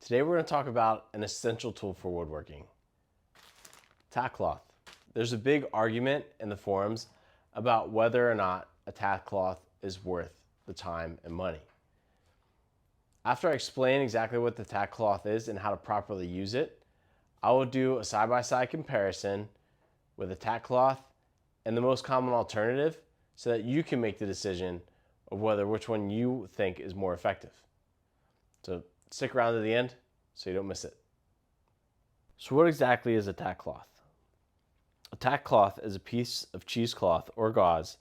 Today we're going to talk about an essential tool for woodworking, tack cloth. There's a big argument in the forums about whether or not a tack cloth is worth the time and money. After I explain exactly what the tack cloth is and how to properly use it, I will do a side-by-side comparison with a tack cloth and the most common alternative so that you can make the decision of which one you think is more effective. So stick around to the end so you don't miss it. So what exactly is a tack cloth? A tack cloth is a piece of cheesecloth or gauze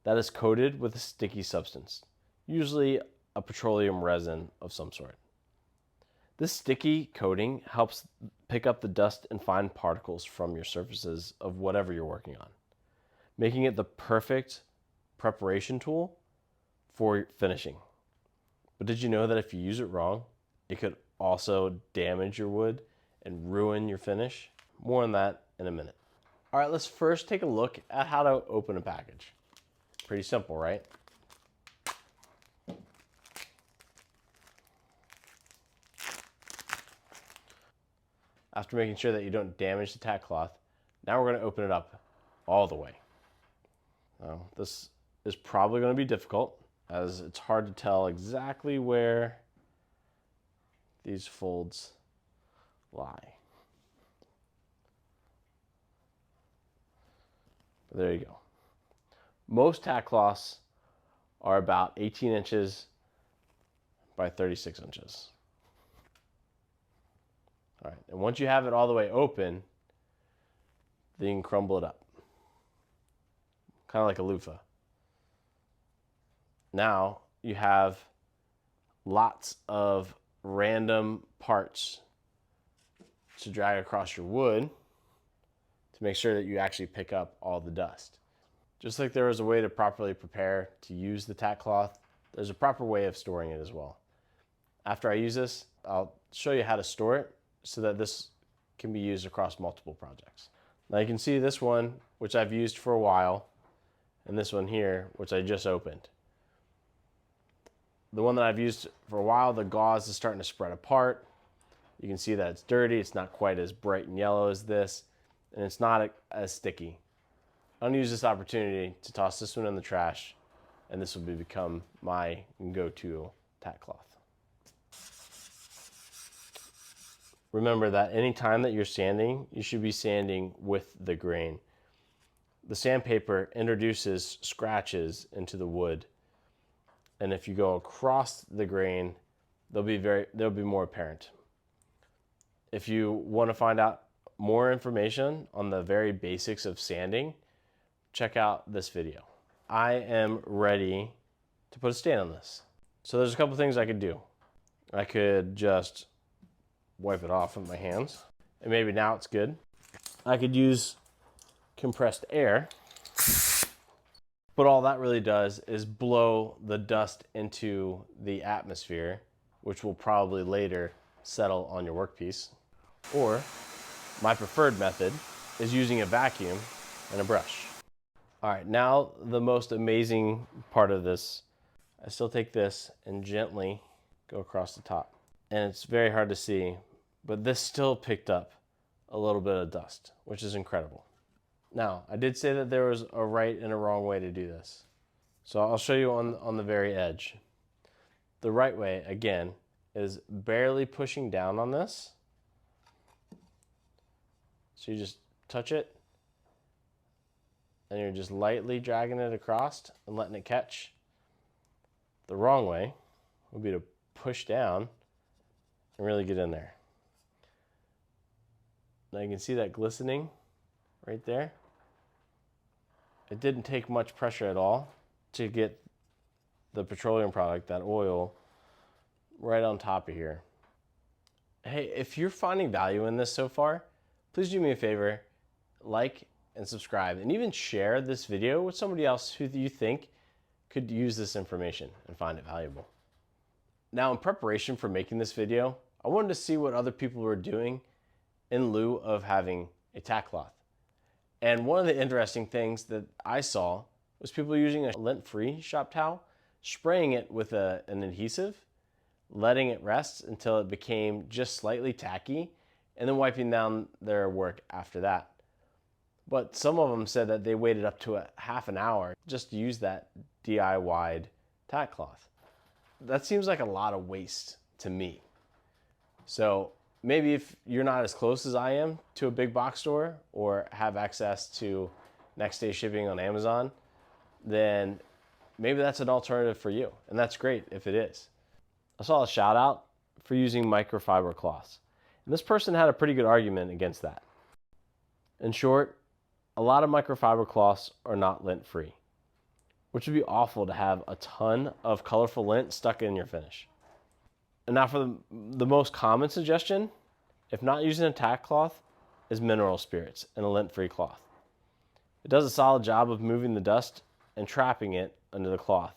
that is coated with a sticky substance, usually a petroleum resin of some sort. This sticky coating helps pick up the dust and fine particles from your surfaces of whatever you're working on, making it the perfect preparation tool for finishing. But did you know that if you use it wrong, it could also damage your wood and ruin your finish? More on that in a minute. All right, let's first take a look at how to open a package. Pretty simple, right? After making sure that you don't damage the tack cloth, now we're going to open it up all the way. Now, this is probably going to be difficult as it's hard to tell exactly where these folds lie. But there you go. Most tack cloths are about 18 inches by 36 inches. All right, and once you have it all the way open, then you can crumble it up. Kind of like a loofah. Now you have lots of random parts to drag across your wood to make sure that you actually pick up all the dust. Just like there is a way to properly prepare to use the tack cloth, there's a proper way of storing it as well. After I use this, I'll show you how to store it so that this can be used across multiple projects. Now you can see this one, which I've used for a while, and this one here, which I just opened. The one that I've used for a while, the gauze is starting to spread apart. You can see that it's dirty. It's not quite as bright and yellow as this, and it's not as sticky. I'm going to use this opportunity to toss this one in the trash, and this will become my go-to tack cloth. Remember that any time that you're sanding, you should be sanding with the grain. The sandpaper introduces scratches into the wood, and if you go across the grain, they'll be more apparent. If you want to find out more information on the very basics of sanding, check out this video. I am ready to put a stain on this. So there's a couple things I could do. I could just wipe it off with my hands, and maybe now it's good. I could use compressed air, but all that really does is blow the dust into the atmosphere, which will probably later settle on your workpiece. Or my preferred method is using a vacuum and a brush. All right, now the most amazing part of this, I still take this and gently go across the top. And it's very hard to see, but this still picked up a little bit of dust, which is incredible. Now, I did say that there was a right and a wrong way to do this. So I'll show you on the very edge. The right way, again, is barely pushing down on this. So you just touch it, and you're just lightly dragging it across and letting it catch. The wrong way would be to push down and really get in there. Now you can see that glistening right there. It didn't take much pressure at all to get the petroleum product, that oil, right on top of here. Hey, if you're finding value in this so far, please do me a favor, like and subscribe, and even share this video with somebody else who you think could use this information and find it valuable. Now, in preparation for making this video, I wanted to see what other people were doing in lieu of having a tack cloth. And one of the interesting things that I saw was people using a lint-free shop towel, spraying it with an adhesive, letting it rest until it became just slightly tacky, and then wiping down their work after that. But some of them said that they waited up to a half an hour just to use that DIY tack cloth. That seems like a lot of waste to me. So maybe if you're not as close as I am to a big box store or have access to next day shipping on Amazon, then maybe that's an alternative for you. And that's great if it is. I saw a shout out for using microfiber cloths. And this person had a pretty good argument against that. In short, a lot of microfiber cloths are not lint free, which would be awful to have a ton of colorful lint stuck in your finish. And now for the most common suggestion, if not using a tack cloth, is mineral spirits and a lint-free cloth. It does a solid job of moving the dust and trapping it under the cloth,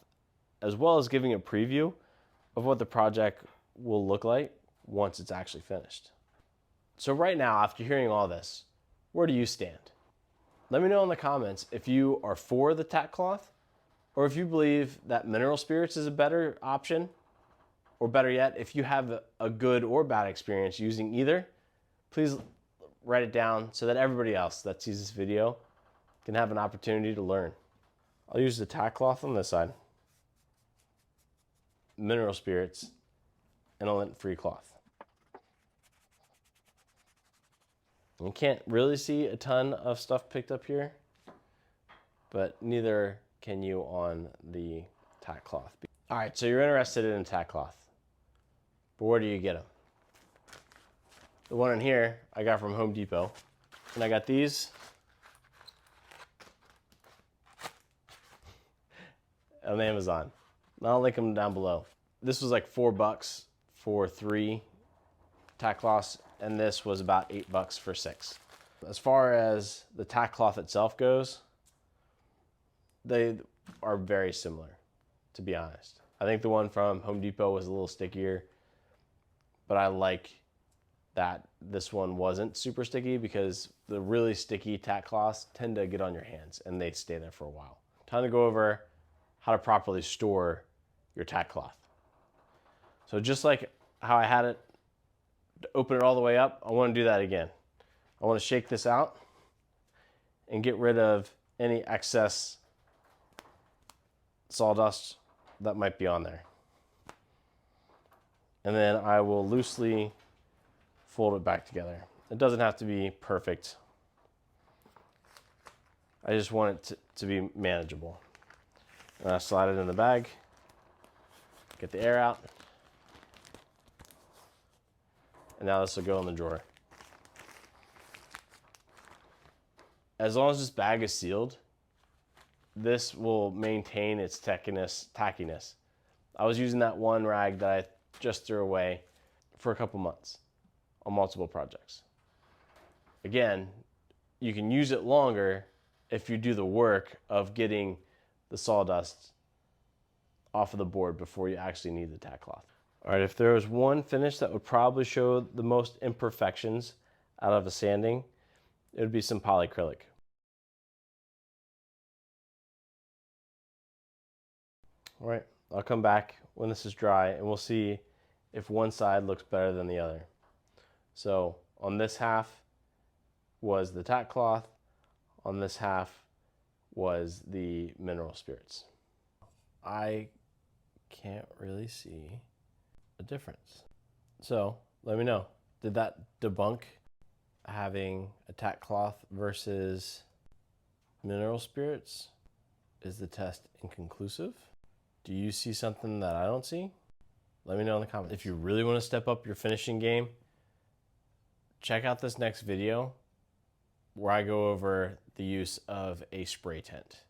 as well as giving a preview of what the project will look like once it's actually finished. So right now, after hearing all this, where do you stand? Let me know in the comments if you are for the tack cloth, or if you believe that mineral spirits is a better option, or better yet, if you have a good or bad experience using either, please write it down so that everybody else that sees this video can have an opportunity to learn. I'll use the tack cloth on this side, mineral spirits, and a lint-free cloth. You can't really see a ton of stuff picked up here, but neither can you on the tack cloth. All right, so you're interested in a tack cloth, but where do you get them? The one in here I got from Home Depot, and I got these on Amazon. I'll link them down below. This was like $4 for 3 tack cloths, and this was about $8 for 6. As far as the tack cloth itself goes, they are very similar, to be honest. I think the one from Home Depot was a little stickier, but I like that this one wasn't super sticky because the really sticky tack cloths tend to get on your hands and they stay there for a while. Time to go over how to properly store your tack cloth. So just like how I had it to open it all the way up, I want to do that again. I want to shake this out and get rid of any excess sawdust that might be on there. And then I will loosely fold it back together. It doesn't have to be perfect. I just want it to be manageable. And I slide it in the bag, get the air out, and now this will go in the drawer. As long as this bag is sealed, this will maintain its tackiness. I was using that one rag that I just threw away for a couple months on multiple projects. Again, you can use it longer if you do the work of getting the sawdust off of the board before you actually need the tack cloth. All right, if there was one finish that would probably show the most imperfections out of a sanding, it would be some polycrylic. All right, I'll come back when this is dry and we'll see if one side looks better than the other. So on this half was the tack cloth, on this half was the mineral spirits. I can't really see a difference. So let me know, did that debunk having a tack cloth versus mineral spirits? Is the test inconclusive? Do you see something that I don't see? Let me know in the comments. If you really want to step up your finishing game, check out this next video where I go over the use of a spray tent.